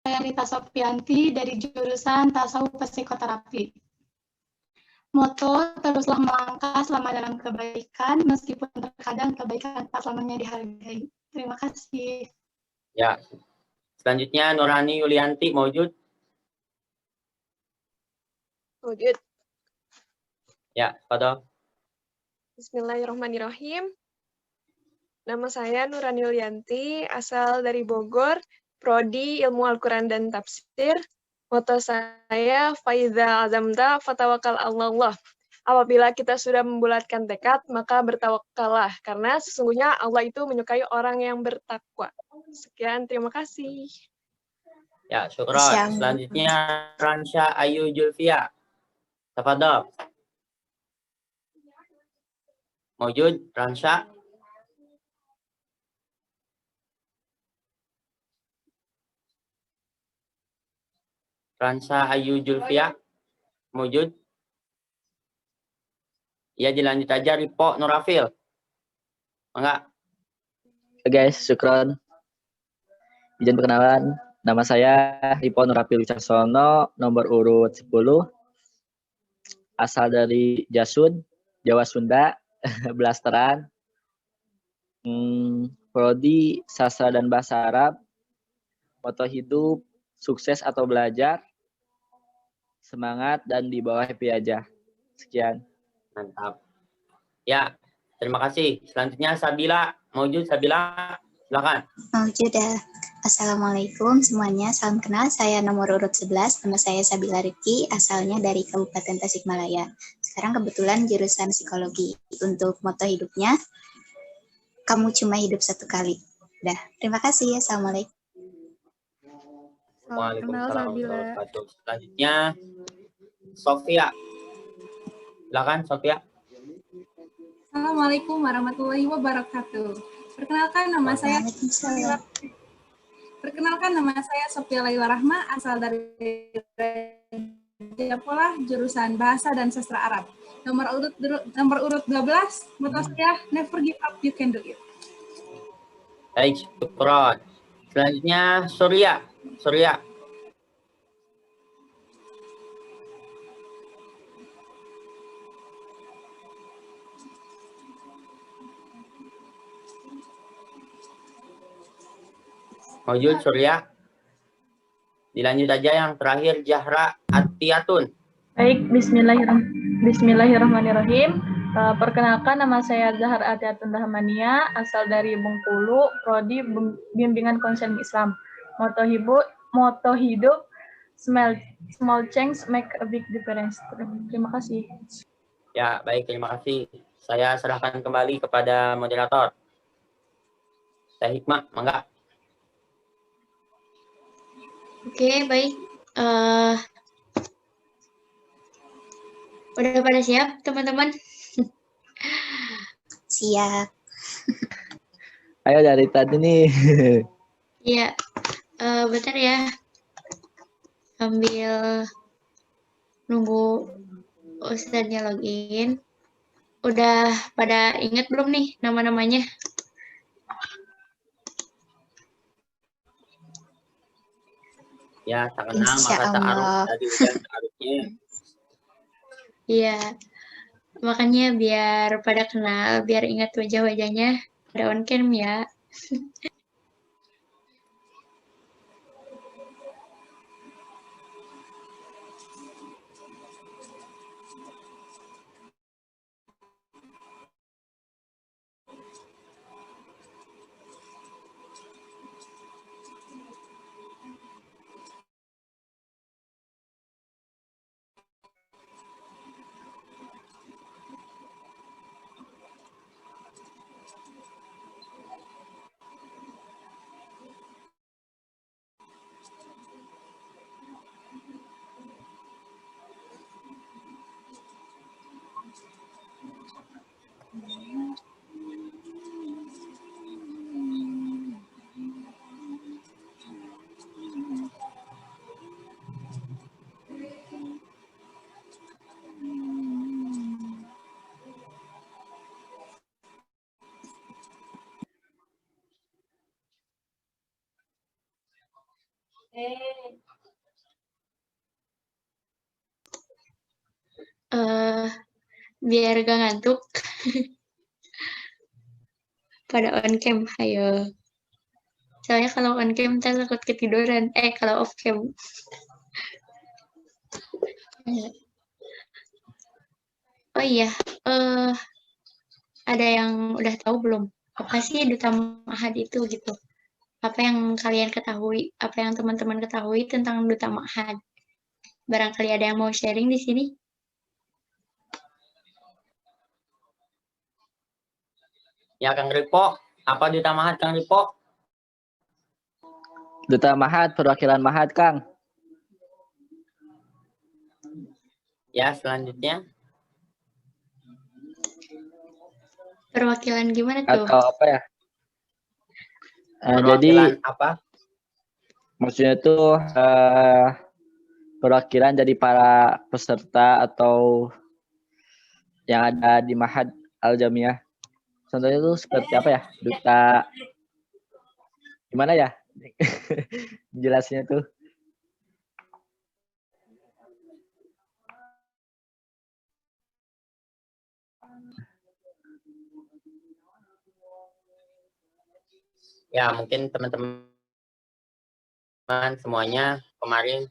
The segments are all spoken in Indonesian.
saya Rita Sofianti dari jurusan Tasawuf Psikoterapi. Moto, teruslah melangkah selama dalam kebaikan, meskipun terkadang kebaikan tak selamanya dihargai. Terima kasih. Ya, selanjutnya Nurhani Yulianti, Maujud. Wujud. Ya, Fadol. Bismillahirrahmanirrahim. Nama saya Nurani Yulianti, asal dari Bogor, Prodi Ilmu Al-Quran dan Tafsir. Moto saya, Faiza azamta fatawakal Allah. Apabila kita sudah membulatkan tekad, maka bertawakallah. Karena sesungguhnya Allah itu menyukai orang yang bertakwa. Sekian, terima kasih. Ya, syukran. Selanjutnya Ransya Ayu Julfia. Tafadhol. Maujud, Ransya. Ransya Ayu Julfia. Maujud. Ya, dilanjut aja Ripo Nurafil. Enggak. Guys, syukron. Izin perkenalan, nama saya Ripo Nurafil Wicaksono, nomor urut 10, asal dari Jasun, Jawa Sunda, Blasteran, Prodi Sastra dan Bahasa Arab, moto hidup, sukses atau belajar, semangat dan di bawah happy aja. Sekian. Mantap. Ya, terima kasih. Selanjutnya Sabila. Maujud, Sabila. Silakan. Maujud ya. Assalamualaikum semuanya. Salam kenal. Saya nomor urut 11. Nama saya Sabila Rifki. Asalnya dari Kabupaten Tasikmalaya. Sekarang kebetulan jurusan psikologi. Untuk moto hidupnya, kamu cuma hidup satu kali. Dah. Terima kasih. Assalamualaikum. Waalaikumsalam. Selanjutnya Sofia. Silakan Sofia. Assalamualaikum warahmatullahi wabarakatuh. Perkenalkan nama saya Sofia Laila Rahma, asal dari Japola, jurusan Bahasa dan Sastra Arab. Nomor urut 12, moto saya never give up, you can do it. Baik, syukron. Selanjutnya Surya. Surya. Maujud Surya. Dilanjut aja yang terakhir Jahra Atiyatun. Baik, Bismillahirrahmanirrahim. Perkenalkan nama saya Zahar Atiyatun Rahmania, asal dari Bengkulu, Prodi Bimbingan Konseling Islam. Moto hidup small change make a big difference. Terima kasih. Ya, baik, terima kasih. Saya serahkan kembali kepada moderator. Teh Hikmah, mangga. Oke, baik. Udah pada siap, teman-teman? Siap. Ayo dari tadi nih. Iya. Bentar ya. Sambil nunggu Ustadznya login. Udah pada ingat belum nih nama-namanya? Ya, tak kenal maka tak aruf dari ujian arufnya. Iya, makanya biar pada kenal, biar ingat wajah-wajahnya pada on cam ya. Biar gak ngantuk. Pada on cam, ayo. Soalnya kalau on cam ntar takut ketiduran. Kalau off cam. Oh iya, ada yang udah tahu belum? Apa sih Duta Ma'had itu gitu? Apa yang kalian ketahui? Apa yang teman-teman ketahui tentang Duta Ma'had? Barangkali ada yang mau sharing di sini? Ya, Kang Ripo. Apa Duta Ma'had, Kang Ripo? Duta Ma'had, perwakilan Ma'had, Kang. Ya, selanjutnya. Perwakilan gimana tuh? Atau apa ya? Jadi Perwakilan apa? maksudnya itu perwakilan dari para peserta atau yang ada di Ma'had Al-Jamiah. Contohnya itu seperti apa ya? Duta gimana ya? Jelasnya tuh. Ya, mungkin teman-teman semuanya kemarin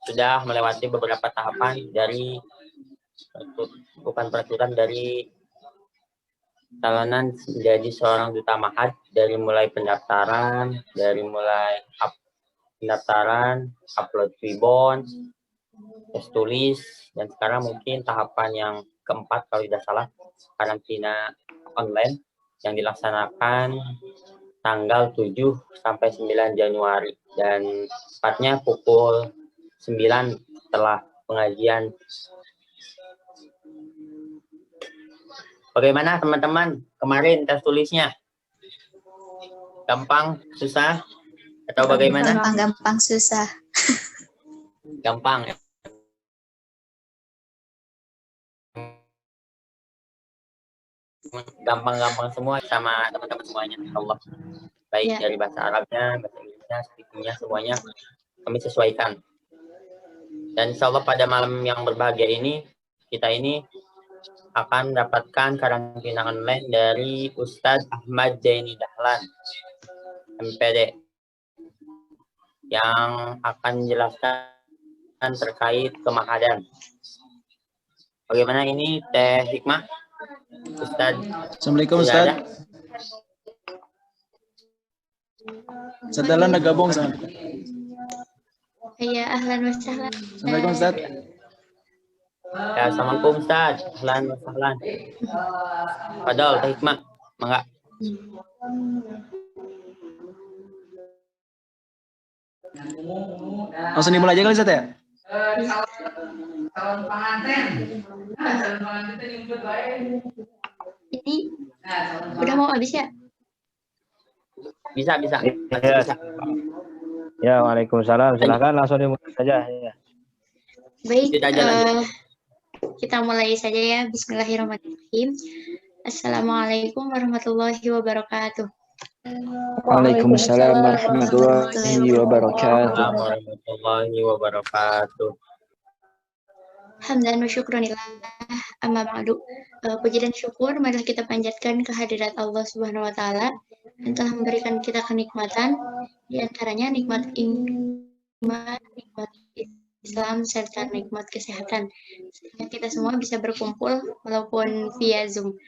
sudah melewati beberapa tahapan dari bukan peraturan dari calonan menjadi seorang Duta Ma'had, dari mulai pendaftaran, pendaftaran, upload Tribon, tes tulis, dan sekarang mungkin tahapan yang keempat kalau tidak salah, karantina online yang dilaksanakan tanggal 7 sampai 9 Januari dan tepatnya pukul 9 setelah pengajian. Bagaimana teman-teman kemarin tes tulisnya? Gampang, susah, atau bagaimana? Gampang-gampang susah. Gampang. Gampang-gampang semua sama teman-teman semuanya, Allah. Baik dari bahasa Arabnya, bahasa Inggrisnya, speakingnya, semuanya kami sesuaikan. Dan insya Allah pada malam yang berbahagia ini, kita ini akan mendapatkan karantina online dari Ustadz Ahmad Zaini Dahlan, MPD, yang akan menjelaskan terkait kemahadan. Bagaimana ini Teh Hikmah? Ustadz. Assalamualaikum Ustadz. Ustadz Dahlan udah gabung sama kita. Iya, ahlan wa sahlan. Assalamualaikum Ustadz. Ya, assalamualaikum Ustadz. Ahlan wa sahlan. Padahal Teh Hikmah, mangga. Langsung dimulai aja kali Ustadz ya? Calon pengantin. Ini udah mau habis ya? Bisa. Ya, waalaikumsalam. Silakan langsung dimulai saja. Ya. Baik, kita mulai saja ya. Bismillahirrahmanirrahim. Assalamualaikum warahmatullahi wabarakatuh. Waalaikumsalam warahmatullahi wabarakatuh. Warahmatullahi wabarakatuh. Hamdan wa syukronillah, amma ba'du. Puji dan syukur marilah kita panjatkan kehadirat Allah Subhanahu wa taala yang telah memberikan kita kenikmatan, di antaranya nikmat iman, nikmat Islam serta nikmat kesehatan. Sehingga kita semua bisa berkumpul walaupun via Zoom.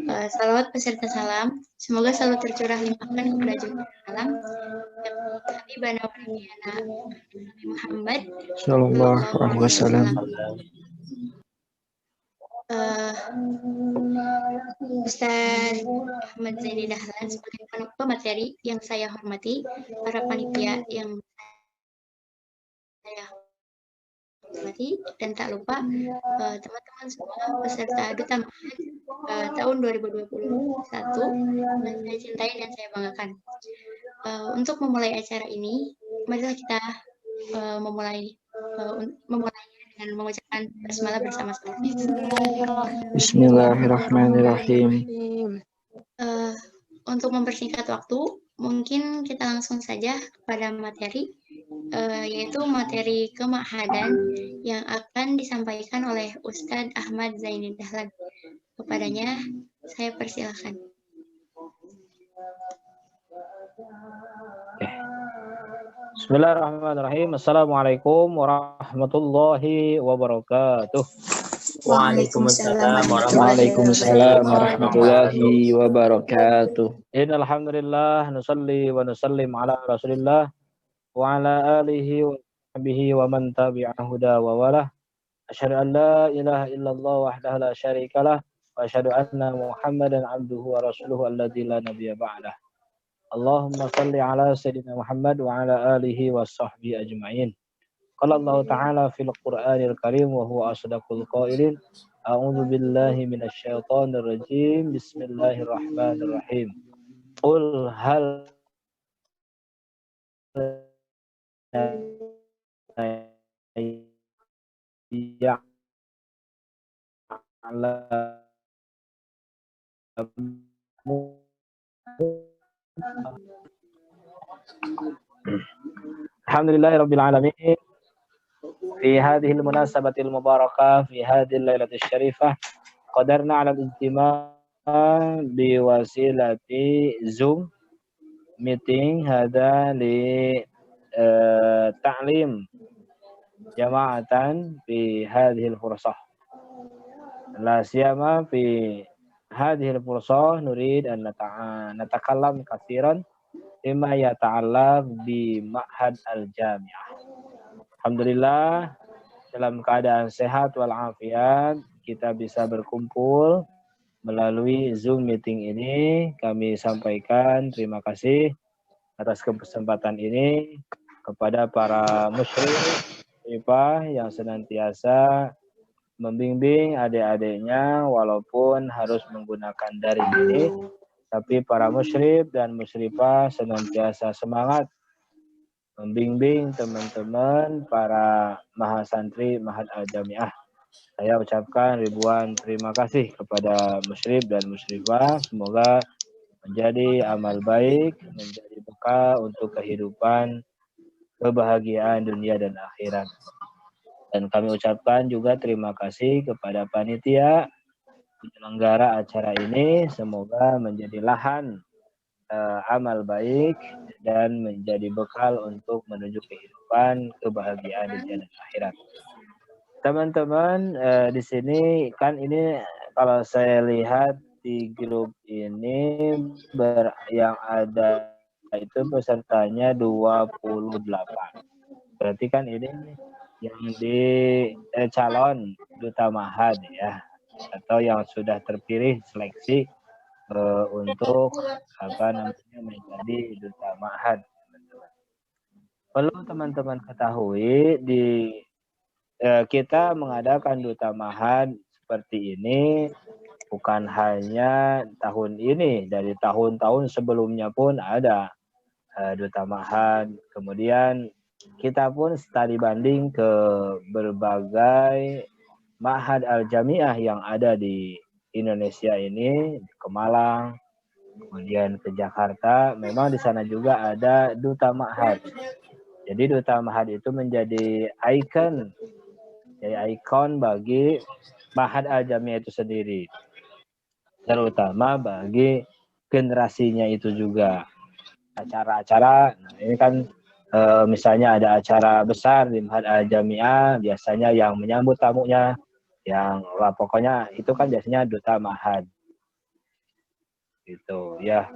Salawat beserta salam semoga selalu tercurah limpahkan kepada junjungan alam Habibana wa Nabiyyana Nabi Muhammad sallallahu alaihi wasallam. Ustaz Ahmad Zaini Dahlan sebagai pemateri yang saya hormati, para panitia yang saya hormati, dan tak lupa teman-teman semua peserta Duta Ma'had tahun 2021 yang saya cintai dan saya banggakan. Untuk memulai acara ini, marilah kita memulainya dengan mengucapkan basmalah bersama-sama. Bismillahirrahmanirrahim. Untuk mempersingkat waktu, mungkin kita langsung saja kepada materi. yaitu materi kema'hadan yang akan disampaikan oleh Ustadz Ahmad Zaini Dahlan. Kepadanya saya persilakan. Bismillahirrahmanirrahim. Assalamualaikum warahmatullahi wabarakatuh. Waalaikumsalam Waalaikumsalam warahmatullahi wabarakatuh. Innal hamdalillah nusalli wa nusallim ala Rasulillah wa ala alihi wa sahbihi wa man tabi'a huda wa walah. Asyhadu an la ilaha illallah wahdahu la syarikalah wa asyhadu anna Muhammadan abduhu wa rasuluhu alladzi la nabiyya ba'dah. Allahumma salli ala sayyidina Muhammad wa ala alihi wa sahbihi ajma'in. Qala Allah Ta'ala fil Qur'anil Karim wa huwa asdaqul qailin. A'udzu billahi minasy syaithanir rajim. Bismillahirrahmanirrahim. Qul hal Alhamdulillahirabbil alamin. Fi hadhil munasabatil mubarakah fi hadhil lailatul syarifah qadarna 'ala al-ijtima' bi wasilati Zoom meeting hada li ta'lim jama'atan fi hadhil fursah. La siyama fi hadhil fursah nurid an natakallam katsiran bima yata'allaq bi ma'had al-jami'ah. Alhamdulillah dalam keadaan sehat walafiat kita bisa berkumpul melalui Zoom meeting ini. Kami sampaikan terima kasih atas kesempatan ini kepada para musyrik IPA yang senantiasa membimbing adik-adiknya walaupun harus menggunakan daring ini, tapi para musyrik dan musyrifah senantiasa semangat membimbing teman-teman para mahasantri Ma'had Al-Jami'ah. Saya ucapkan ribuan terima kasih kepada musyrik dan musyrifah. Semoga menjadi amal baik, menjadi bekal untuk kehidupan kebahagiaan dunia dan akhirat. Dan kami ucapkan juga terima kasih kepada panitia penyelenggara acara ini. Semoga menjadi lahan amal baik dan menjadi bekal untuk menuju kehidupan kebahagiaan dunia dan akhirat. Teman-teman di sini kan ini kalau saya lihat di grup ini yang ada itu pesertanya 28. Berarti kan ini yang di calon duta ma'had ya, atau yang sudah terpilih seleksi untuk menjadi duta ma'had. Perlu teman-teman ketahui di kita mengadakan duta ma'had seperti ini bukan hanya tahun ini, dari tahun-tahun sebelumnya pun ada duta ma'had. Kemudian kita pun studi banding ke berbagai Ma'had Al-Jami'ah yang ada di Indonesia ini, ke Malang, kemudian ke Jakarta. Memang di sana juga ada duta ma'had. Jadi duta ma'had itu menjadi ikon bagi Ma'had Al-Jami'ah itu sendiri, terutama bagi generasinya itu juga. Acara-acara, nah ini kan misalnya ada acara besar di Ma'had Al-Jami'ah, biasanya yang menyambut tamunya, pokoknya itu kan biasanya duta ma'had gitu ya,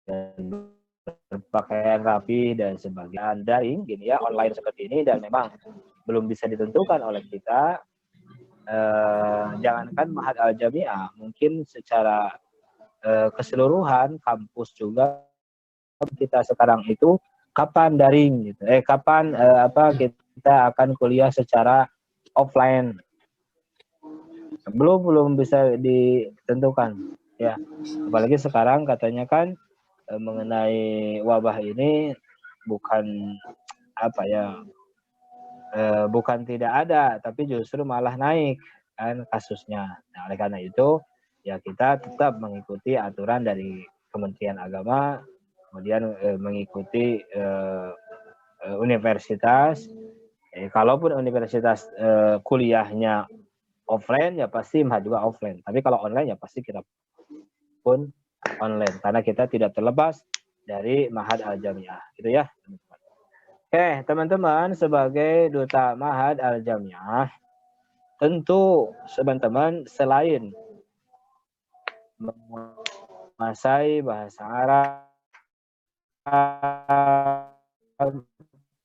dan berpakaian rapi dan sebagainya, daring gini ya, online seperti ini, dan memang belum bisa ditentukan oleh kita. Jangankan Ma'had Al-Jami'ah, mungkin secara keseluruhan kampus juga kita sekarang itu kapan daring gitu, kapan kita akan kuliah secara offline, belum bisa ditentukan ya. Apalagi sekarang katanya kan mengenai wabah ini bukan bukan tidak ada, tapi justru malah naik kan kasusnya. Nah, oleh karena itu ya kita tetap mengikuti aturan dari Kementerian Agama kemudian mengikuti universitas. Kalaupun universitas kuliahnya offline, ya pasti Ma'had juga offline. Tapi kalau online ya pasti kita pun online, karena kita tidak terlepas dari Ma'had Al-Jami'ah, gitu ya. Oke, teman-teman, sebagai duta Ma'had Al-Jami'ah, tentu teman-teman selain menguasai bahasa Arab,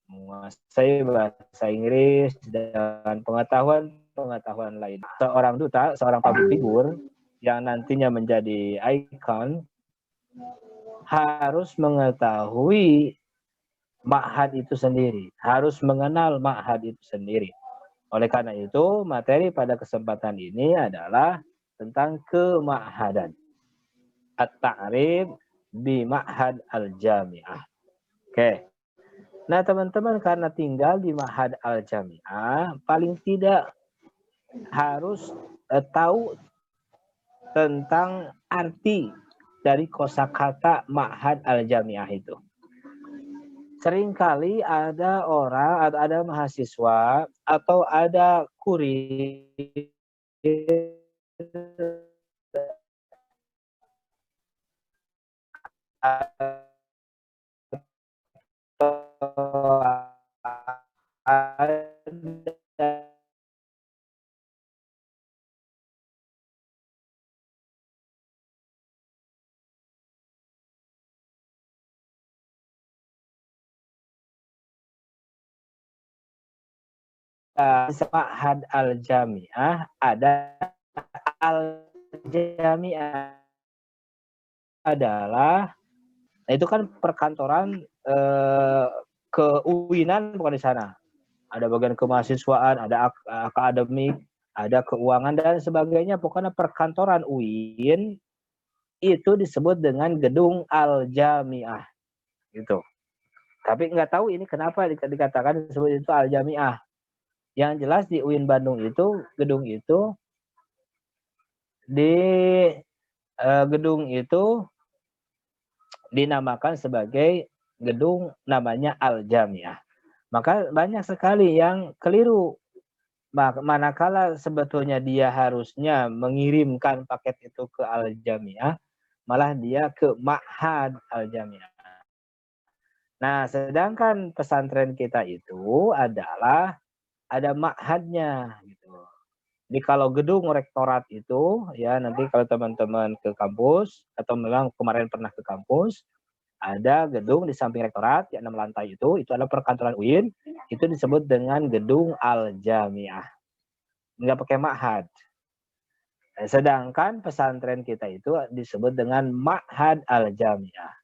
menguasai bahasa Inggris, dan pengetahuan lain. Seorang duta, seorang public figure yang nantinya menjadi ikon, harus mengetahui Ma'had itu sendiri, harus mengenal Ma'had itu sendiri. Oleh karena itu, materi pada kesempatan ini adalah tentang kema'hadan. At-ta'rif bi Ma'had Al-Jami'ah. Oke. Nah, teman-teman, karena tinggal di Ma'had Al-Jami'ah, paling tidak harus tahu tentang arti dari kosakata Ma'had Al-Jami'ah itu. Seringkali ada orang atau ada mahasiswa atau ada kurir Ma'had Al-Jami'ah, ada Al-Jami'ah adalah, nah itu kan perkantoran keuinan bukan di sana. Ada bagian kemahasiswaan, ada akademik, ada keuangan dan sebagainya. Pokoknya perkantoran UIN itu disebut dengan gedung Al-Jami'ah gitu. Tapi nggak tahu ini kenapa dikatakan disebut itu Al-Jami'ah. Yang jelas di UIN Bandung itu gedung itu dinamakan sebagai gedung namanya Al-Jami'ah. Maka banyak sekali yang keliru. Manakala sebetulnya dia harusnya mengirimkan paket itu ke Al-Jami'ah, malah dia ke Ma'had Al-Jami'ah. Nah, sedangkan pesantren kita itu adalah ada ma'hadnya gitu. Jadi kalau gedung rektorat itu, ya nanti kalau teman-teman ke kampus atau memang kemarin pernah ke kampus, ada gedung di samping rektorat yang 6 lantai itu adalah perkantoran UIN, itu disebut dengan gedung Al-Jami'ah. Nggak pakai ma'had. Sedangkan pesantren kita itu disebut dengan Ma'had Al-Jami'ah.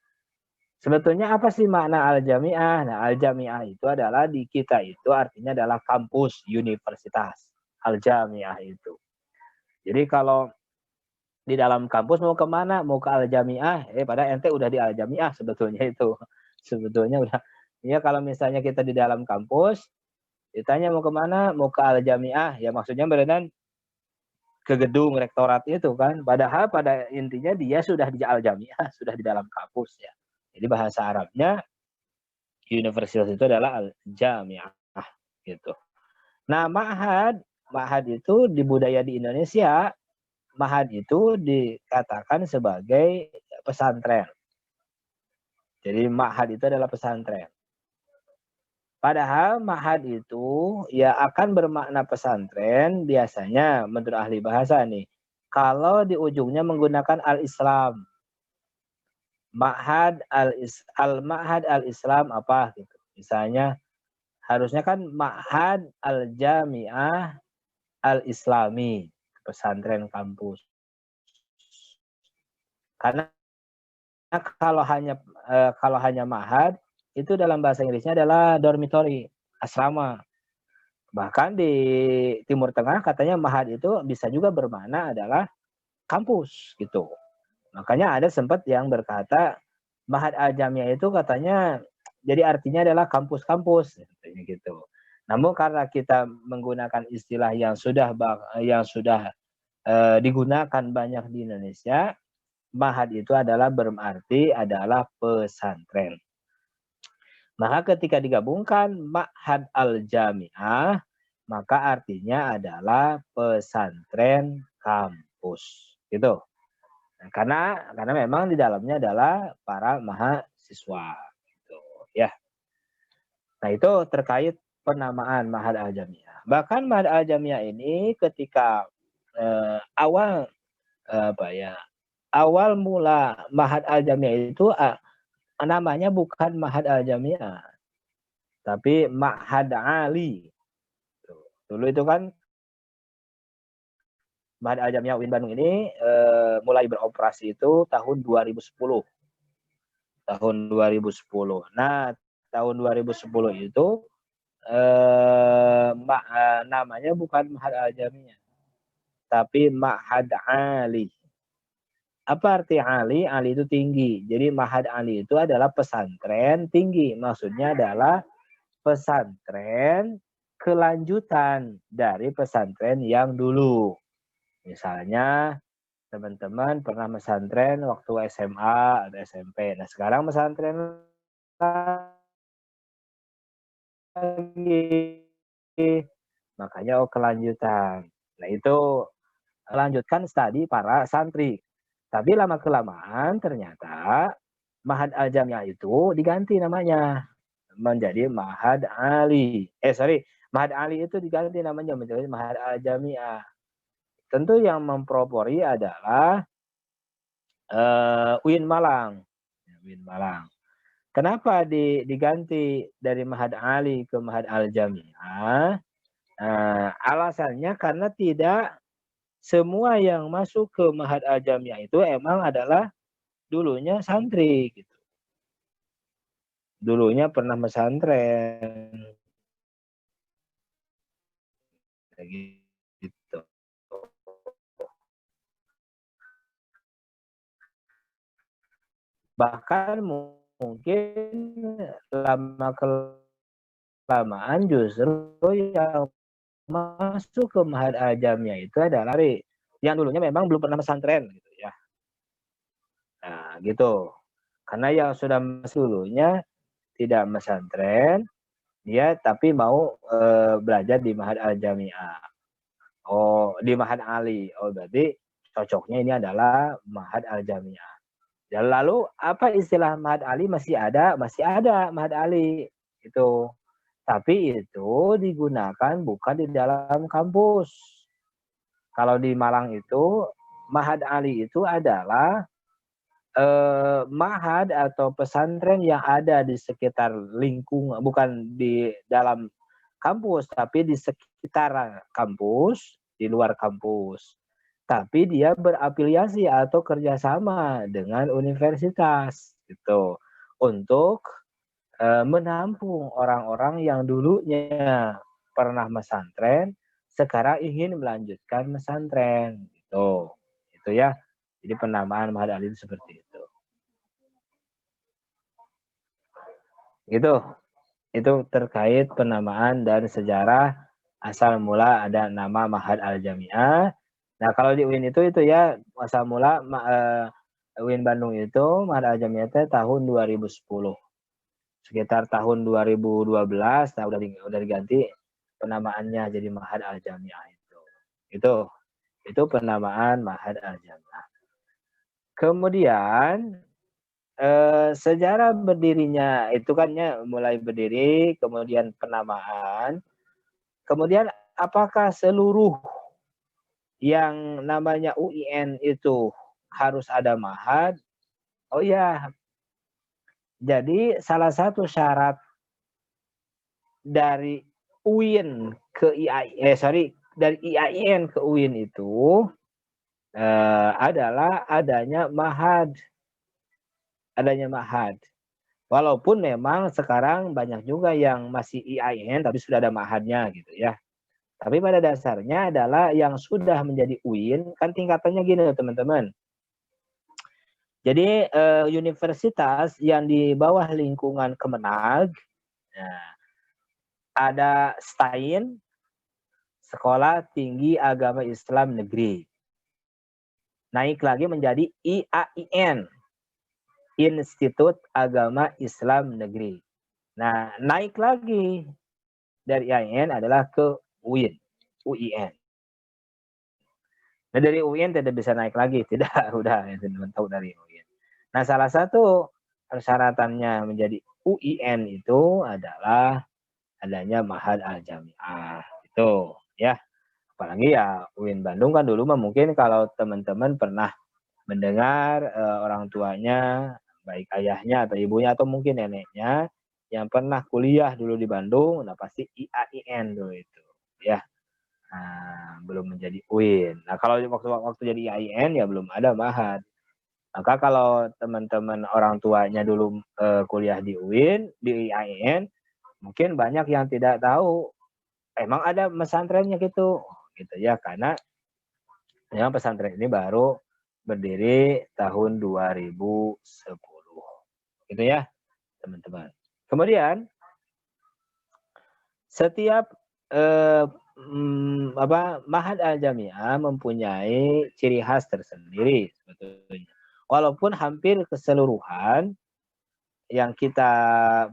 Sebetulnya apa sih makna Al-Jami'ah? Nah, Al-Jami'ah itu adalah di kita itu artinya adalah kampus, universitas. Al-Jami'ah itu. Jadi kalau di dalam kampus mau kemana? Mau ke Al-Jami'ah? Pada ente udah di Al-Jami'ah sebetulnya itu. Sebetulnya udah. Ya kalau misalnya kita di dalam kampus, ditanya mau kemana? Mau ke Al-Jami'ah. Ya maksudnya beneran ke gedung rektorat itu kan. Padahal pada intinya dia sudah di Al-Jami'ah, sudah di dalam kampus ya. Jadi bahasa Arabnya universitas itu adalah Al-Jami'ah gitu. Nah, Ma'had itu di budaya di Indonesia, Ma'had itu dikatakan sebagai pesantren. Jadi Ma'had itu adalah pesantren. Padahal Ma'had itu ya akan bermakna pesantren biasanya menurut ahli bahasa nih. Kalau di ujungnya menggunakan al-Islam. Ma'had al-Islam apa gitu. Misalnya harusnya kan Ma'had Al-Jami'ah Al-Islami, pesantren kampus. Karena kalau hanya Ma'had itu dalam bahasa Inggrisnya adalah dormitory, asrama. Bahkan di Timur Tengah katanya Ma'had itu bisa juga bermakna adalah kampus gitu. Makanya ada sempat yang berkata Ma'had Al-Jami'ah itu katanya jadi artinya adalah kampus-kampus gitu. Namun karena kita menggunakan istilah yang sudah digunakan banyak di Indonesia, Ma'had itu adalah berarti adalah pesantren. Maka ketika digabungkan Ma'had al-Jami'ah, maka artinya adalah pesantren kampus. Gitu. Nah, karena memang di dalamnya adalah para mahasiswa. Gitu, ya. Nah, itu terkait penamaan Ma'had al-Jami'ah. Bahkan Ma'had al-Jami'ah ini ketika awal mula Ma'had al-Jami'ah itu namanya bukan Ma'had al-Jami'ah, tapi Ma'had Ali. Dulu itu kan Ma'had al-Jami'ah UIN Bandung ini mulai beroperasi itu tahun 2010. Tahun 2010. Nah, tahun 2010 itu namanya bukan Ma'had al-Jami'ah, tapi Ma'had Ali. Apa arti Ali? Ali itu tinggi. Jadi Ma'had Ali itu adalah pesantren tinggi. Maksudnya adalah pesantren kelanjutan dari pesantren yang dulu. Misalnya teman-teman pernah pesantren waktu SMA atau SMP. Nah, sekarang pesantren lagi. Makanya kelanjutan. Nah, itu lanjutkan studi para santri. Tapi lama-kelamaan ternyata Ma'had al-Jami'ah itu diganti namanya menjadi Ma'had Ali. Ma'had Ali itu diganti namanya menjadi Ma'had al-Jami'ah. Tentu yang mempropori adalah UIN Malang. UIN Malang. Kenapa diganti dari Ma'had Ali ke Ma'had al-Jami'ah? Alasannya karena tidak semua yang masuk ke Ma'had al-Jami'ah itu emang adalah dulunya santri gitu. Dulunya pernah pesantren. Gitu. Bahkan mungkin lama-kelamaan justru yang masuk ke Ma'had al-Jami'ah itu adalah yang dulunya memang belum pernah pesantren gitu ya. Nah, gitu. Karena yang sudah masuk dulunya tidak pesantren, dia tapi mau belajar di Ma'had al-Jami'ah. Oh, di Ma'had Ali. Oh, berarti cocoknya ini adalah Ma'had al-Jami'ah. Dan lalu apa istilah Ma'had Ali masih ada Ma'had Ali itu. Tapi itu digunakan bukan di dalam kampus. Kalau di Malang itu Ma'had Ali itu adalah ma'had atau pesantren yang ada di sekitar lingkungan, bukan di dalam kampus, tapi di sekitar kampus, di luar kampus. Tapi dia berafiliasi atau kerjasama dengan universitas, gitu, untuk menampung orang-orang yang dulunya pernah pesantren, sekarang ingin melanjutkan pesantren, gitu. Itu ya. Jadi penamaan Ma'had Ali itu seperti itu. Gitu. Itu terkait penamaan dan sejarah asal mula ada nama Ma'had al-Jami'ah. Nah, kalau di UIN itu ya asal mula UIN Bandung itu Ma'had al-Jami'ah tahun 2010. Sekitar tahun 2012 nah udah diganti penamaannya jadi Ma'had al-Jami'ah itu. Itu penamaan Ma'had al-Jami'ah. Kemudian sejarah berdirinya itu kan ya mulai berdiri, kemudian penamaan, kemudian apakah seluruh yang namanya UIN itu harus ada Ma'had? Oh ya, jadi salah satu syarat dari UIN ke dari IAIN ke UIN itu adalah adanya Ma'had. Adanya Ma'had. Walaupun memang sekarang banyak juga yang masih IAIN tapi sudah ada Ma'hadnya gitu ya. Tapi pada dasarnya adalah yang sudah menjadi UIN kan tingkatannya gini teman-teman. Jadi universitas yang di bawah lingkungan Kemenag, nah, ada STAIN, Sekolah Tinggi Agama Islam Negeri. naik lagi menjadi IAIN, Institut Agama Islam Negeri. Nah, naik lagi dari IAIN adalah ke UIN. Nah, dari UIN tidak bisa naik lagi, tidak, udah mentok dari UIN. Nah, salah satu persyaratannya menjadi UIN itu adalah adanya Ma'had Al-Jami'ah. Itu, ya. Apalagi ya UIN Bandung kan dulu mah mungkin kalau teman-teman pernah mendengar orang tuanya, baik ayahnya atau ibunya atau mungkin neneknya yang pernah kuliah dulu di Bandung, nah pasti IAIN dulu itu, ya. Nah, belum menjadi UIN. Nah, kalau waktu jadi IAIN ya belum ada Ma'had. Maka kalau teman-teman orang tuanya dulu kuliah di UIN, di IAIN, mungkin banyak yang tidak tahu emang ada pesantrennya gitu ya, karena yang pesantren ini baru berdiri tahun 2010. Gitu ya, teman-teman. Kemudian setiap Ma'had Al-Jami'ah mempunyai ciri khas tersendiri sebetulnya. Walaupun hampir keseluruhan yang kita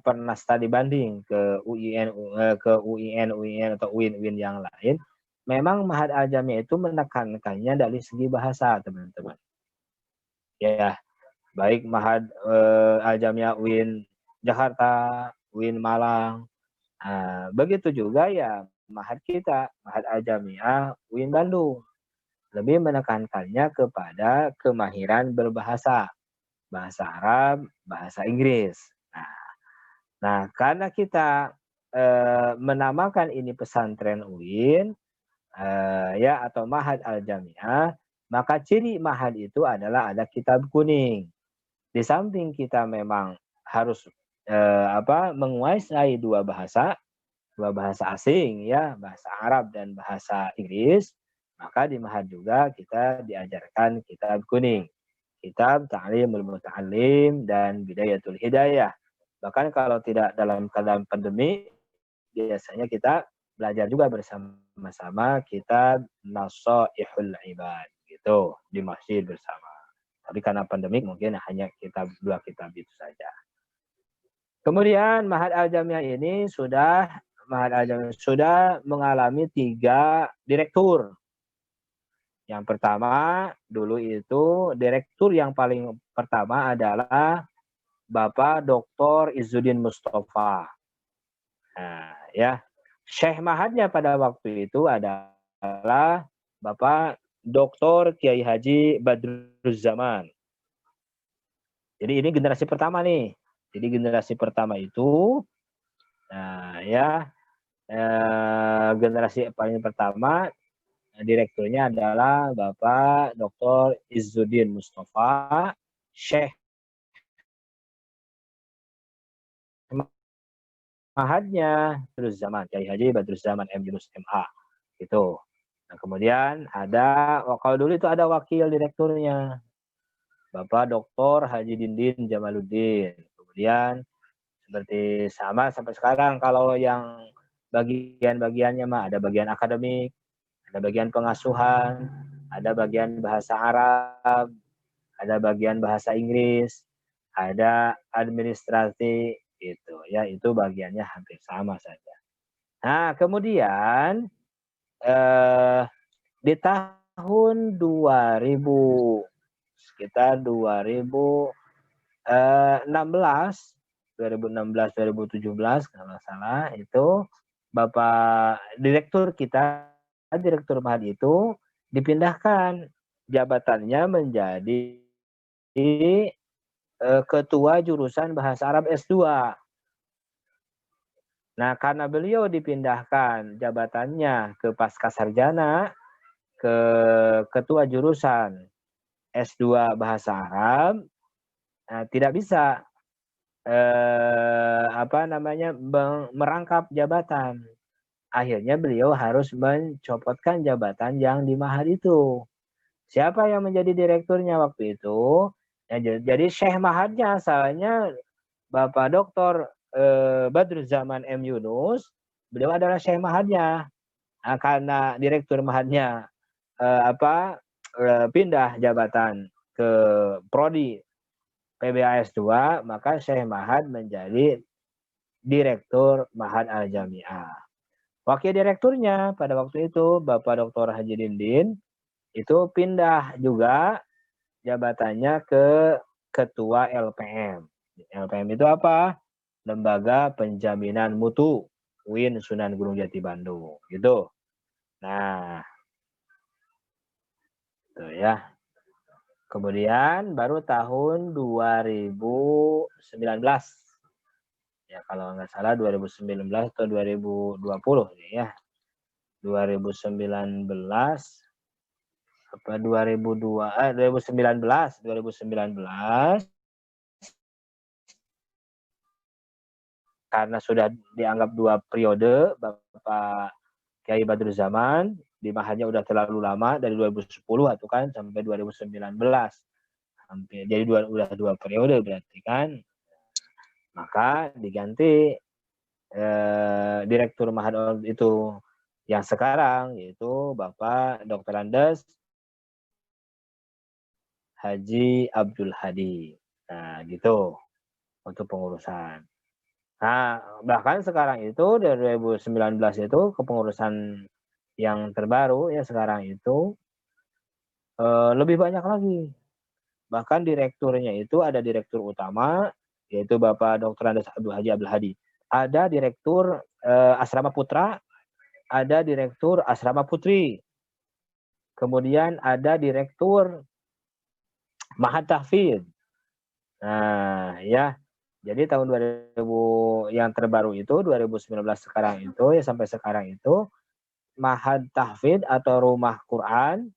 pernah studi banding ke UIN atau UIN yang lain, memang Ma'had Al-Jami'ah itu menekankannya dari segi bahasa, teman-teman. Ya, baik Ma'had Al-Jami'ah UIN Jakarta, UIN Malang, begitu juga ya Ma'had kita, Ma'had Al-Jami'ah UIN Bandung. Lebih menekankannya kepada kemahiran berbahasa, bahasa Arab, bahasa Inggris. Nah, karena kita menamakan ini pesantren UIN, ya, atau Ma'had Al-Jami'ah, maka ciri Ma'had itu adalah ada kitab kuning. Di samping kita memang harus menguasai dua bahasa asing, ya, bahasa Arab dan bahasa Inggris, maka di Ma'had juga kita diajarkan kitab kuning, kitab Ta'limul Muta'allim dan Bidayatul Hidayah. Bahkan kalau tidak dalam keadaan pandemi, biasanya kita belajar juga bersama-sama kitab Nasaihul Ibad gitu di masjid bersama. Tapi karena pandemik mungkin hanya dua kitab itu saja. Kemudian Ma'had Al-Jami'ah ini sudah mengalami 3 direktur. Yang pertama dulu itu direktur yang paling pertama adalah Bapak Dr. Izzuddin Mustafa. Nah, ya. Syekh Ma'hadnya pada waktu itu adalah Bapak Dr. Kiai Haji Badruzzaman. Jadi ini generasi pertama nih. Jadi generasi pertama itu, generasi paling pertama direkturnya adalah Bapak Dr. Izzuddin Mustafa, Syekh Ma'hadnya Badruzzaman, Kiai Haji Badruzzaman M. Yunus MA. Gitu. Nah, kemudian kalau dulu itu ada wakil direkturnya, Bapak Dr. Haji Dindin Jamaluddin. Kemudian seperti sama sampai sekarang, kalau yang bagian-bagiannya mah ada bagian akademik, ada bagian pengasuhan, ada bagian bahasa Arab, ada bagian bahasa Inggris, ada administrasi, gitu ya, itu bagiannya hampir sama saja. Nah, kemudian di tahun 2000 sekitar 2017 kalau salah, itu Bapak direktur Ma'had itu dipindahkan jabatannya menjadi ketua jurusan bahasa Arab S2. Nah, karena beliau dipindahkan jabatannya ke Pascasarjana, ke ketua jurusan S2 bahasa Arab, tidak bisa merangkap jabatan. Akhirnya beliau harus mencopotkan jabatan yang di Ma'had itu. Siapa yang menjadi direkturnya waktu itu? Jadi Syekh Ma'hadnya asalnya Bapak Dr. Badruzzaman M. Yunus, beliau adalah Syekh Ma'hadnya. Nah, karena direktur Ma'hadnya pindah jabatan ke prodi PBAS 2, maka Syekh Mahad menjadi Direktur Mahad Al-Jami'ah. Wakil direkturnya pada waktu itu Bapak Dr. Haji Dindin itu pindah juga jabatannya ke Ketua LPM. LPM itu apa? Lembaga Penjaminan Mutu UIN Sunan Gunung Jati Bandung, gitu. Nah, itu ya. Kemudian baru tahun 2019. Ya, kalau nggak salah 2019 atau 2020 ya. 2019 apa 2019 karena sudah dianggap 2 periode Bapak Kiai Badrul Zaman di Mahadnya udah terlalu lama dari 2010 atau kan sampai 2019 hampir jadi udah 2 periode berarti kan, maka diganti direktur Mahad itu yang sekarang yaitu Bapak Dr. Andes Haji Abdul Hadi. Nah, gitu untuk pengurusan. Nah, bahkan sekarang itu dari 2019 itu kepengurusan yang terbaru ya sekarang itu lebih banyak lagi. Bahkan direkturnya itu ada direktur utama yaitu Bapak Dr. Andes Haji Abdul Hadi. Ada direktur Asrama Putra, ada direktur Asrama Putri. Kemudian ada direktur Mahad Tahfidz. Nah, ya. Jadi tahun 2000 yang terbaru itu 2019 sekarang itu ya sampai sekarang itu Mahad Tahfidz atau Rumah Quran.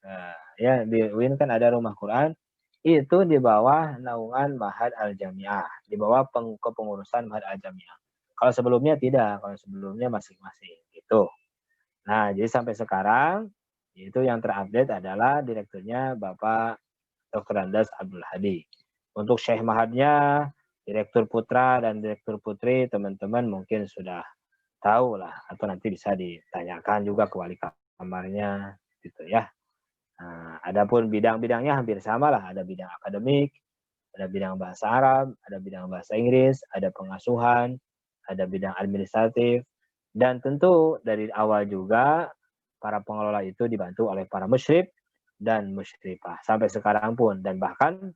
Nah, ya di UIN kan ada Rumah Quran itu di bawah naungan Mahad Al-Jami'ah, di bawah kepengurusan Mahad Al-Jami'ah. Kalau sebelumnya tidak, kalau sebelumnya masing-masing gitu. Nah, jadi sampai sekarang itu yang terupdate adalah direkturnya Bapak Dr. Andes Abdul Hadi. Untuk Syekh Mahadnya, Direktur Putra dan Direktur Putri, teman-teman mungkin sudah tahu lah, atau nanti bisa ditanyakan juga ke wali kamarnya, gitu ya. Nah, adapun bidang-bidangnya hampir sama lah, ada bidang akademik, ada bidang bahasa Arab, ada bidang bahasa Inggris, ada pengasuhan, ada bidang administratif, dan tentu dari awal juga para pengelola itu dibantu oleh para musyrif dan musyrifah sampai sekarang pun, dan bahkan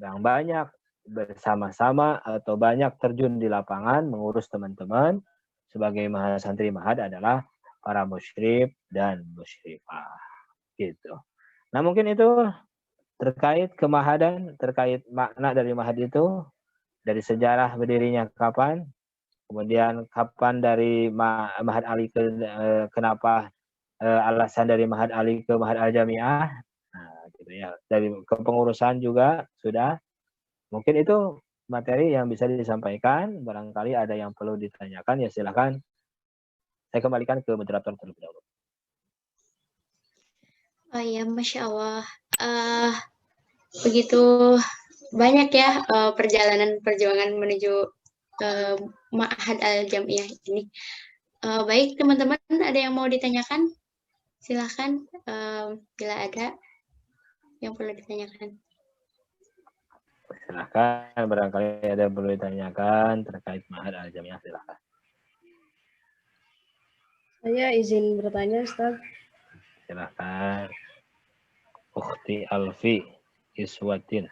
yang banyak bersama-sama atau banyak terjun di lapangan mengurus teman-teman sebagai mahasantri Mahad adalah para musyrif dan musyrifah gitu. Nah, mungkin itu terkait kemahadan, terkait makna dari Mahad itu, dari sejarah berdirinya kapan, kemudian kapan dari Mahad Ali kenapa alasan dari Mahad Ali ke Mahad Al-Jami'ah. Nah, gitu ya. Dari kepengurusan juga sudah. Mungkin itu materi yang bisa disampaikan. Barangkali ada yang perlu ditanyakan, ya silakan. Saya kembalikan ke moderator terlebih dahulu. Oh ya, Masya Allah. Begitu banyak ya perjalanan menuju Ma'had Al-Jami'ah ini. Baik, teman-teman, ada yang mau ditanyakan? Silahkan, bila ada yang perlu ditanyakan. Silahkan, barangkali ada yang perlu ditanyakan terkait Ma'had Al-Jami'ah, silahkan. Saya izin bertanya, Ustaz. Silahkan. Ukhti Alfi Iswatin.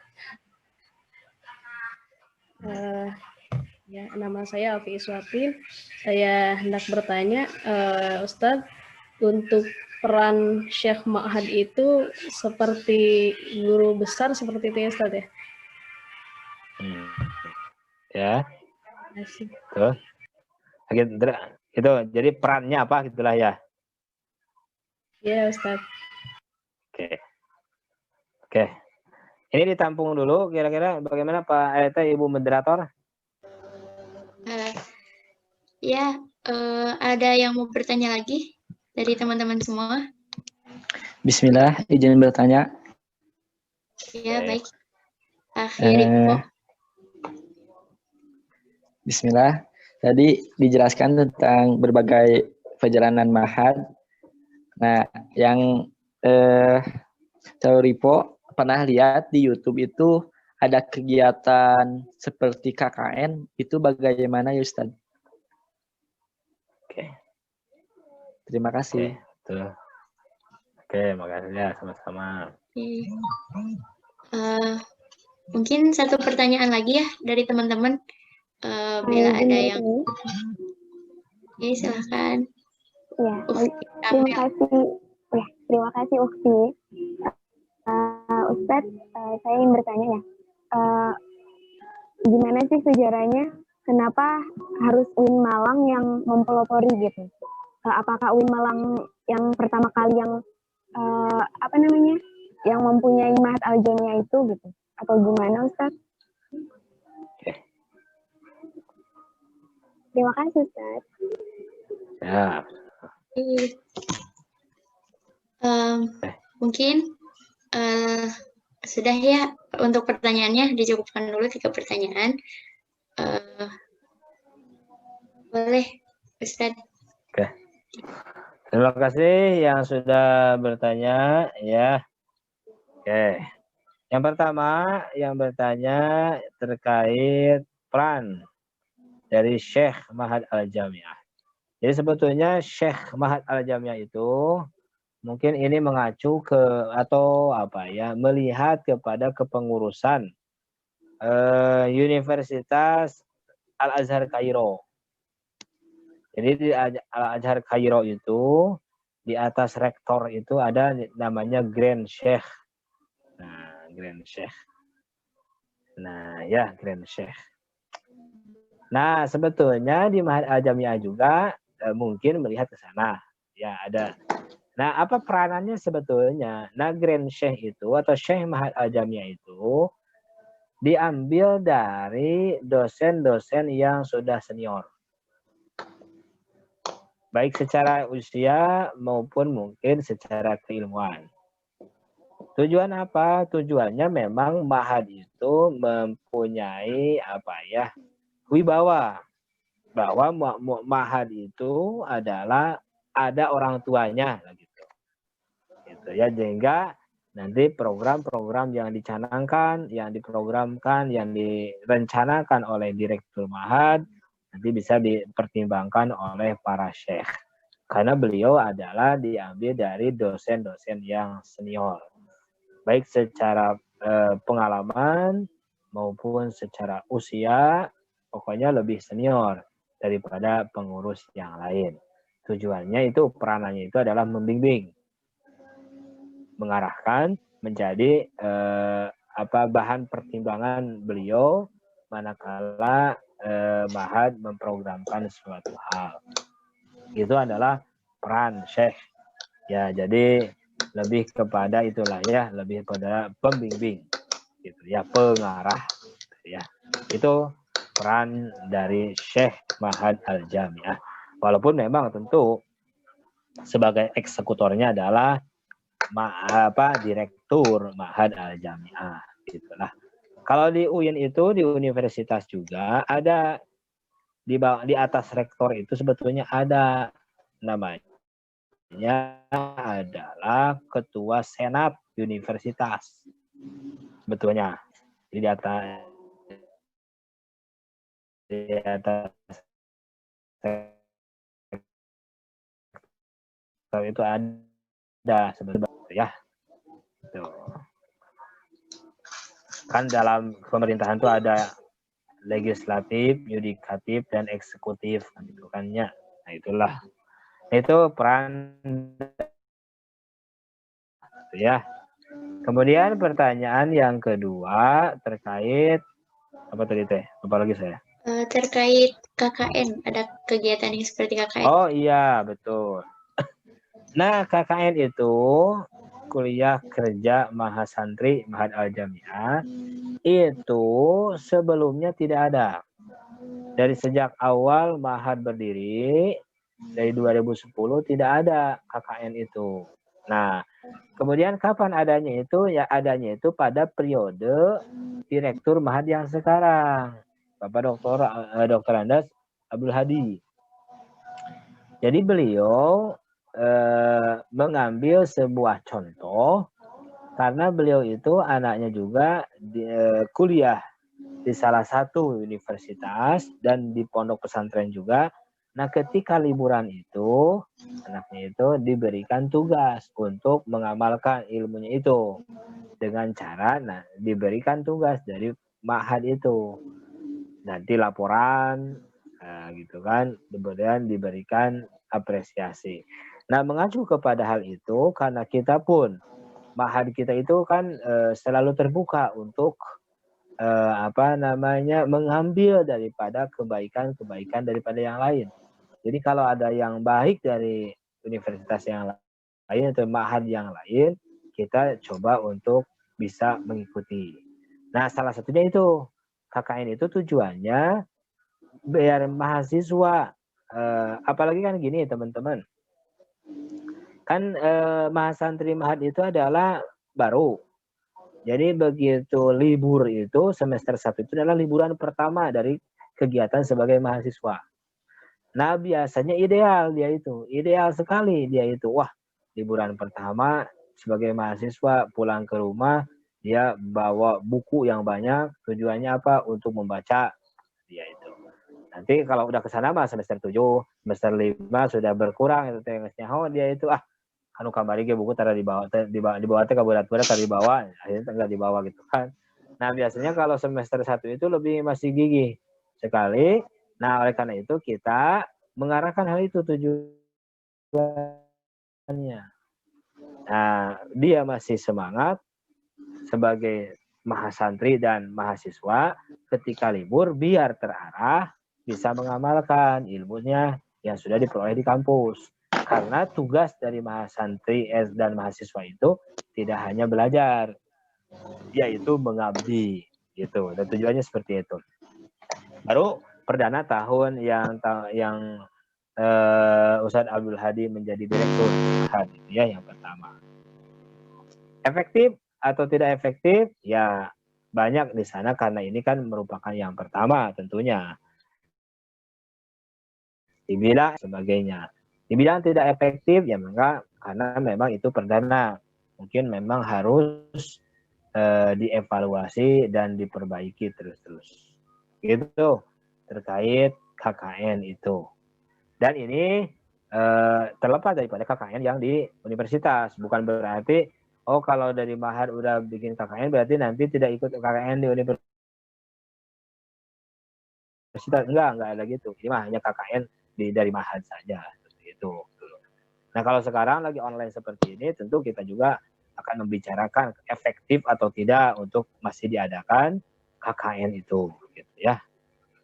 Ya, nama saya Alfi Iswatin. Saya hendak bertanya, Ustaz, untuk peran Syekh Ma'had itu seperti guru besar seperti itu ya, Ustaz ya? Ya. Tuh. Itu jadi perannya apa gitulah ya. Ya, Ustaz. Oke. Ini ditampung dulu kira-kira bagaimana Pak Eta, Ibu moderator? Ada yang mau bertanya lagi dari teman-teman semua? Bismillah, izin bertanya. Ya, baik. Akhirnya. Bismillah. Tadi dijelaskan tentang berbagai perjalanan Mahad. Nah, yang Ripo pernah lihat di YouTube itu ada kegiatan seperti KKN, itu bagaimana ya Ustaz? Oke. Terima kasih. Tuh. Oke, makasih ya sama-sama. Mungkin satu pertanyaan lagi ya dari teman-teman. Bila ada yang... Oke, silahkan. Ya, terima kasih. Ya, terima kasih Ukti. Ustadz, saya ingin bertanya ya, gimana sih sejarahnya? Kenapa harus UIN Malang yang mempelopori gitu? Apakah UIN Malang yang pertama kali yang yang mempunyai Mahat Al-Jamiah itu gitu? Atau gimana Ustadz? Terima kasih Ustadz. Ya. Mungkin sudah ya untuk pertanyaannya, dicukupkan dulu 3 pertanyaan. Boleh, Ustadz. Oke. Terima kasih yang sudah bertanya ya. Oke. Yang pertama yang bertanya terkait peran dari Syekh Mahat Al-Jamiah. Jadi sebetulnya Syekh Mahat Al-Jamiah itu mungkin ini mengacu ke atau melihat kepada kepengurusan Universitas Al-Azhar Kairo. Jadi di Al-Azhar Kairo itu di atas rektor itu ada namanya Grand Sheikh. Nah, Grand Sheikh. Nah, ya Grand Sheikh. Nah, sebetulnya di Mahat Al-Jamiah juga mungkin melihat ke sana. Ya, ada. Nah, apa peranannya sebetulnya? Nah, Grand Sheikh itu atau Syekh Mahat Al-Jamiah itu diambil dari dosen-dosen yang sudah senior. Baik secara usia maupun mungkin secara keilmuan. Tujuan apa? Tujuannya memang Mahat itu mempunyai wibawa. Bahwa Mahat itu adalah ada orang tuanya gitu ya, sehingga nanti program-program yang dicanangkan, yang diprogramkan, yang direncanakan oleh Direktur Mahat nanti bisa dipertimbangkan oleh para syekh karena beliau adalah diambil dari dosen-dosen yang senior baik secara pengalaman maupun secara usia, pokoknya lebih senior daripada pengurus yang lain. Tujuannya itu, peranannya itu adalah membimbing, mengarahkan, menjadi bahan pertimbangan beliau manakala Mahat memprogramkan suatu hal. Itu adalah peran Syekh. Ya, jadi lebih kepada itulah ya, lebih pada pembimbing gitu ya, pengarah gitu ya. Itu peran dari Syekh Mahat Al-Jamiah. Walaupun memang tentu sebagai eksekutornya adalah Direktur Mahat Al-Jamiah gitulah. Kalau di UIN itu di universitas juga ada di atas rektor itu sebetulnya ada namanya adalah Ketua Senat Universitas. Sebetulnya di atas itu ada sebetulnya ya. Tuh. Kan dalam pemerintahan itu ada legislatif, yudikatif, dan eksekutif gitu kan ya. Nah, itulah. Itu peran ya. Kemudian pertanyaan yang kedua terkait apa tadi teh? Lupa lagi saya. Terkait KKN, ada kegiatan yang seperti KKN. Oh iya, betul. Nah, KKN itu kuliah kerja mahasantri Mahat Al-Jamiah itu sebelumnya tidak ada. Dari sejak awal Mahat berdiri dari 2010 tidak ada KKN itu. Nah, kemudian kapan adanya itu? Ya adanya itu pada periode Direktur Mahat yang sekarang, Bapak Dr. Andas Abdul Hadi. Jadi beliau mengambil sebuah contoh karena beliau itu anaknya juga kuliah di salah satu universitas dan di pondok pesantren juga. Nah, ketika liburan itu, anaknya itu diberikan tugas untuk mengamalkan ilmunya itu dengan cara, diberikan tugas dari ma'had itu. Nanti laporan, gitu kan, kemudian diberikan apresiasi. Nah, mengacu kepada hal itu, karena kita pun, ma'had kita itu kan selalu terbuka untuk mengambil daripada kebaikan-kebaikan daripada yang lain. Jadi kalau ada yang baik dari universitas yang lain atau ma'had yang lain, kita coba untuk bisa mengikuti. Nah, salah satunya itu KKN itu tujuannya biar mahasiswa, apalagi kan gini teman-teman, kan mahasantri ma'had itu adalah baru. Jadi begitu libur itu semester 1 itu adalah liburan pertama dari kegiatan sebagai mahasiswa. Nah, biasanya ideal sekali dia itu. Wah, liburan pertama sebagai mahasiswa pulang ke rumah, dia bawa buku yang banyak, tujuannya apa? Untuk membaca. Dia itu. Nanti kalau udah ke sana mah semester 7, semester 5 sudah berkurang itu tengahnya. Oh, dia itu anu kamari ge buku tara dibawa teh ka berat-berat tara dibawa, akhirnya enggak dibawa gitu kan. Nah, biasanya kalau semester 1 itu lebih masih gigih sekali. Nah, oleh karena itu kita mengarahkan hal itu tujuannya. Nah, dia masih semangat sebagai mahasantri dan mahasiswa ketika libur biar terarah bisa mengamalkan ilmunya yang sudah diperoleh di kampus. Karena tugas dari mahasantri dan mahasiswa itu tidak hanya belajar, yaitu mengabdi gitu. Dan tujuannya seperti itu. Baru perdana tahun yang Ustadz Abdul Hadi menjadi direktur Hadi, ya, yang pertama. Efektif atau tidak efektif? Ya banyak di sana karena ini kan merupakan yang pertama tentunya. Dibilang sebagainya. Dibilang tidak efektif ya maka karena memang itu perdana. Mungkin memang harus dievaluasi dan diperbaiki terus-terus. Gitu terkait KKN itu. Dan ini terlepas daripada KKN yang di universitas. Bukan berarti kalau dari ma'had udah bikin KKN berarti nanti tidak ikut KKN di universitas. Enggak ada gitu. Ini mah hanya KKN dari ma'had saja. Seperti itu. Nah, kalau sekarang lagi online seperti ini, tentu kita juga akan membicarakan efektif atau tidak untuk masih diadakan KKN itu. Gitu ya.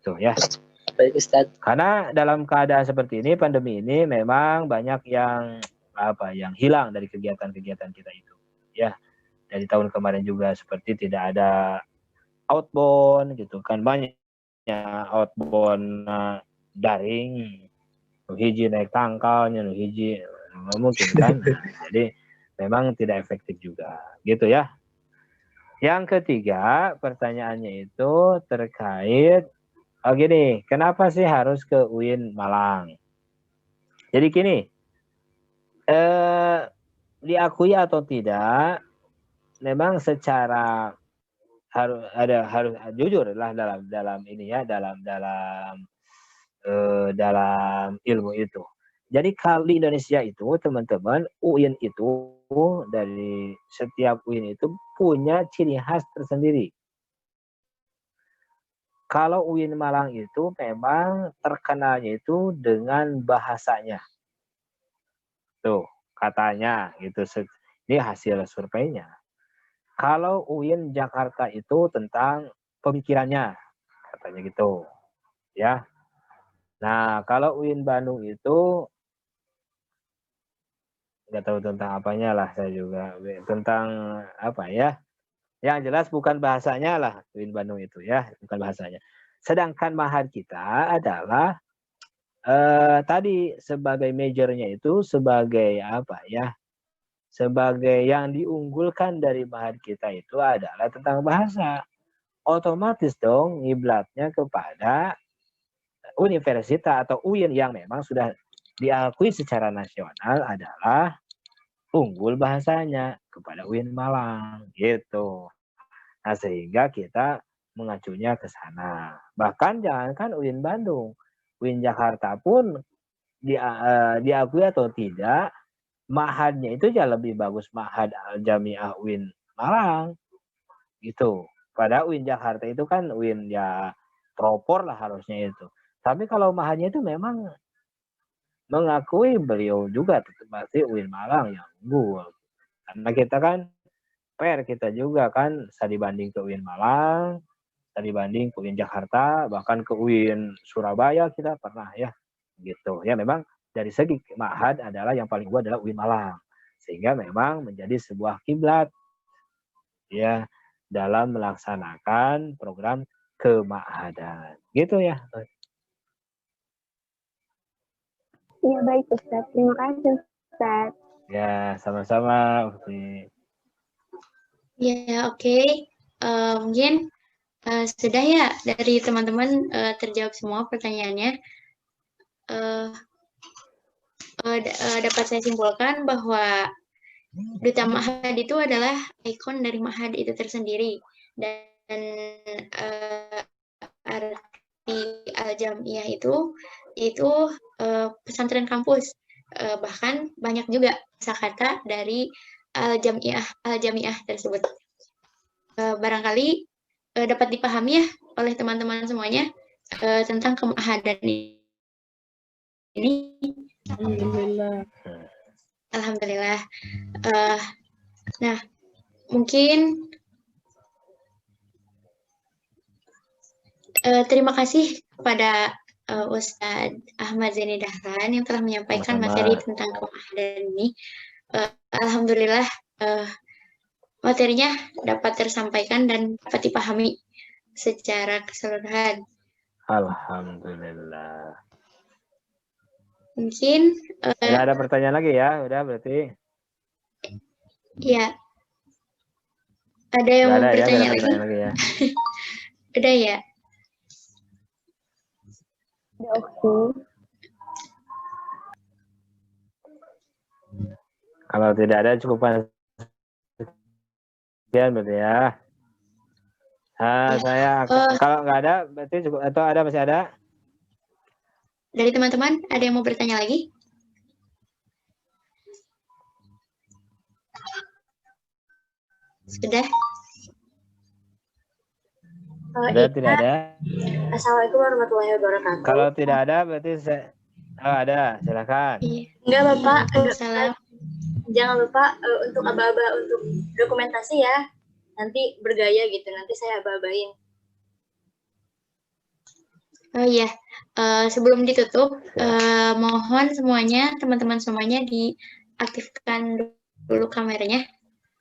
Tuh ya. Baik, Ustadz. Karena dalam keadaan seperti ini, pandemi ini memang banyak yang hilang dari kegiatan-kegiatan kita itu. Ya, dari tahun kemarin juga seperti tidak ada outbound gitu kan, banyak outbound daring, hiji naik tangkalnya, hiji mungkin kan. Jadi memang tidak efektif juga, gitu ya. Yang ketiga, pertanyaannya itu terkait gini, kenapa sih harus ke UIN Malang? Jadi gini, diakui atau tidak, memang secara harus jujur lah dalam ini ya, dalam ilmu itu. Jadi kalau di Indonesia itu teman-teman, UIN itu dari setiap UIN itu punya ciri khas tersendiri. Kalau UIN Malang itu memang terkenalnya itu dengan bahasanya. Tuh, katanya gitu. Ini hasil surveinya. Kalau UIN Jakarta itu tentang pemikirannya, katanya gitu. Ya. Nah, kalau UIN Bandung itu nggak tahu tentang apanya lah, saya juga tentang apa ya. Yang jelas bukan bahasanya lah UIN Bandung itu ya, bukan bahasanya. Sedangkan ma'had kita adalah tadi sebagai majornya itu sebagai apa ya? Sebagai yang diunggulkan dari ma'had kita itu adalah tentang bahasa. Otomatis dong ngiblatnya kepada universitas atau UIN yang memang sudah diakui secara nasional adalah unggul bahasanya kepada UIN Malang gitu. Nah, sehingga kita mengacunya ke sana. Bahkan jangankan UIN Bandung, UIN Jakarta pun diakui atau tidak, Ma'hadnya itu jauh lebih bagus Ma'had Al-Jami'ah UIN Malang gitu. Pada UIN Jakarta itu kan UIN ya propor lah harusnya itu. Tapi kalau Ma'hadnya itu memang mengakui beliau juga tetap pasti UIN Malang yang unggul. Karena kita kan fair, kita juga kan saya dibanding ke UIN Malang, saya dibanding ke UIN Jakarta, bahkan ke UIN Surabaya kita pernah ya gitu. Ya memang dari segi Ma'had adalah yang paling unggul adalah UIN Malang. Sehingga memang menjadi sebuah kiblat ya dalam melaksanakan program kema'hadan. Gitu ya. Iya baik Ustaz, terima kasih Ustaz. Ya, sama-sama. Ya, oke. Mungkin sudah ya dari teman-teman terjawab semua pertanyaannya. Dapat saya simpulkan bahwa Duta Ma'had itu adalah ikon dari Ma'had itu tersendiri, dan arti Al-Jami'ah itu pesantren kampus. Bahkan banyak juga kosakata dari Al-Jami'ah tersebut. Barangkali dapat dipahami ya oleh teman-teman semuanya tentang kema'hadan ini. Alhamdulillah. Nah, mungkin terima kasih kepada Ustadz Ahmad Zaini Dahlan yang telah menyampaikan materi tentang kema'hadan ini. Alhamdulillah materinya dapat tersampaikan dan dapat dipahami secara keseluruhan. Alhamdulillah. Mungkin tidak ada pertanyaan lagi ya, udah berarti. Ya. Ada yang mau bertanya lagi? Ya. Udah ya. Oke. Kalau tidak ada cukupkan sekian berarti ya. Nah, saya kalau nggak ada berarti cukup, atau ada masih ada? Dari teman-teman ada yang mau bertanya lagi? Sudah? Sudah, tidak ada. Assalamualaikum warahmatullahi wabarakatuh. Kalau tidak ada berarti ada, silakan. Enggak Bapak, Salam. Jangan lupa untuk aba-aba untuk dokumentasi ya. Nanti bergaya gitu, nanti saya aba-abain. Oh iya, sebelum ditutup, mohon semuanya, teman-teman semuanya diaktifkan dulu kameranya.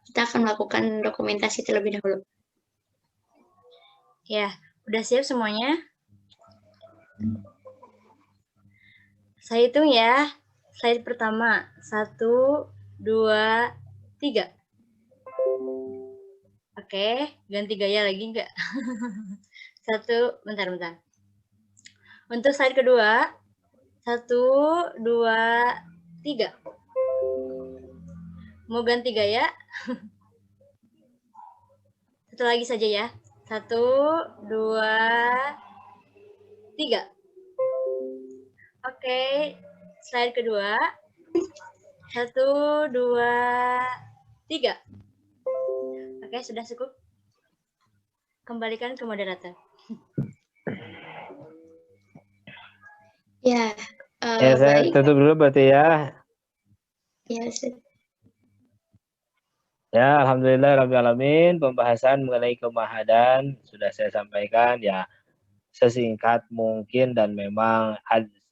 Kita akan melakukan dokumentasi terlebih dahulu. Ya, udah siap semuanya? Saya hitung ya. Slide pertama, 1, 2, 3. Oke, ganti gaya lagi enggak? Bentar. Untuk slide kedua, 1, 2, 3. Mau ganti gaya? Satu lagi saja ya. 1, 2, 3. Oke, slide kedua. 1, 2, 3. Oke, sudah cukup. Kembalikan ke moderator. Ya, saya tutup dulu berarti ya. Ya, ya, alhamdulillah rabbil alamin, pembahasan mengenai kema'hadan sudah saya sampaikan ya sesingkat mungkin dan memang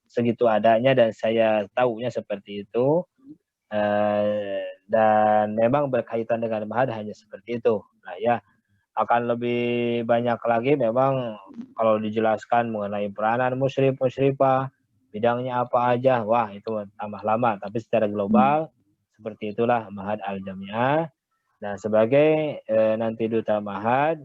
segitu adanya dan saya tahunya seperti itu. Dan memang berkaitan dengan ma'had hanya seperti itu. Nah ya, akan lebih banyak lagi memang kalau dijelaskan mengenai peranan musyrif-musyrifah, bidangnya apa aja, wah itu tambah lama. Tapi secara global seperti itulah Ma'had Al-Jami'ah. Nah sebagai nanti duta Ma'had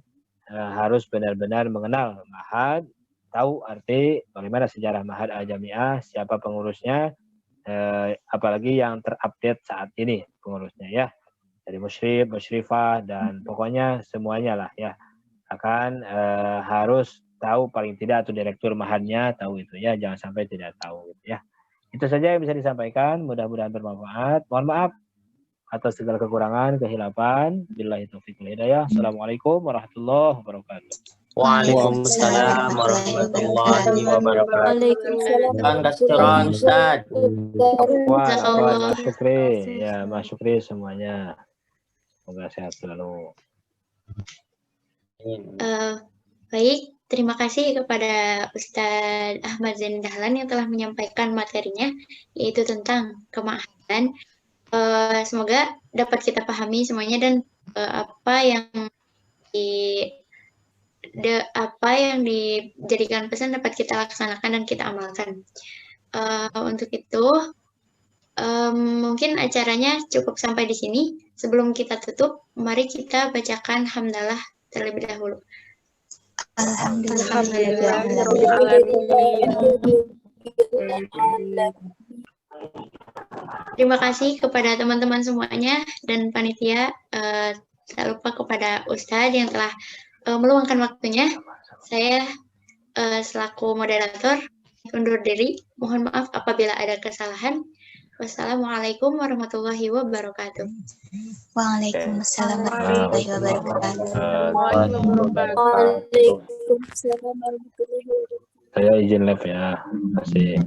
harus benar-benar mengenal Ma'had, tahu arti bagaimana sejarah Ma'had Al-Jami'ah, siapa pengurusnya, apalagi yang terupdate saat ini pengurusnya ya, dari musyrif, musyrifah, dan pokoknya semuanya lah ya, akan harus tahu paling tidak, atau direktur mahadnya tahu itu ya, jangan sampai tidak tahu gitu ya. Itu saja yang bisa disampaikan, mudah-mudahan bermanfaat. Mohon maaf atas segala kekurangan, kehilapan. Billahi taufiq wal hidayah. Assalamualaikum warahmatullahi wabarakatuh. Waalaikumsalam warahmatullahi wabarakatuh. Mas Syukron, Ustaz. Wah, Mas Syukri. Ya, Mas Syukri semuanya. Semoga sehat selalu. Baik, terima kasih kepada Ustadz Ahmad Zain Dahlan yang telah menyampaikan materinya, yaitu tentang kemahadan. Semoga dapat kita pahami semuanya, dan apa yang dijadikan pesan dapat kita laksanakan dan kita amalkan. Untuk itu, mungkin acaranya cukup sampai di sini. Sebelum kita tutup, mari kita bacakan hamdalah terlebih dahulu. Terima kasih kepada teman-teman semuanya dan panitia. Tak lupa kepada Ustadz yang telah meluangkan waktunya. Saya selaku moderator undur diri. Mohon maaf apabila ada kesalahan. Wassalamualaikum warahmatullahi wabarakatuh. Waalaikumsalam warahmatullahi wabarakatuh. Saya izin live ya. Terima kasih.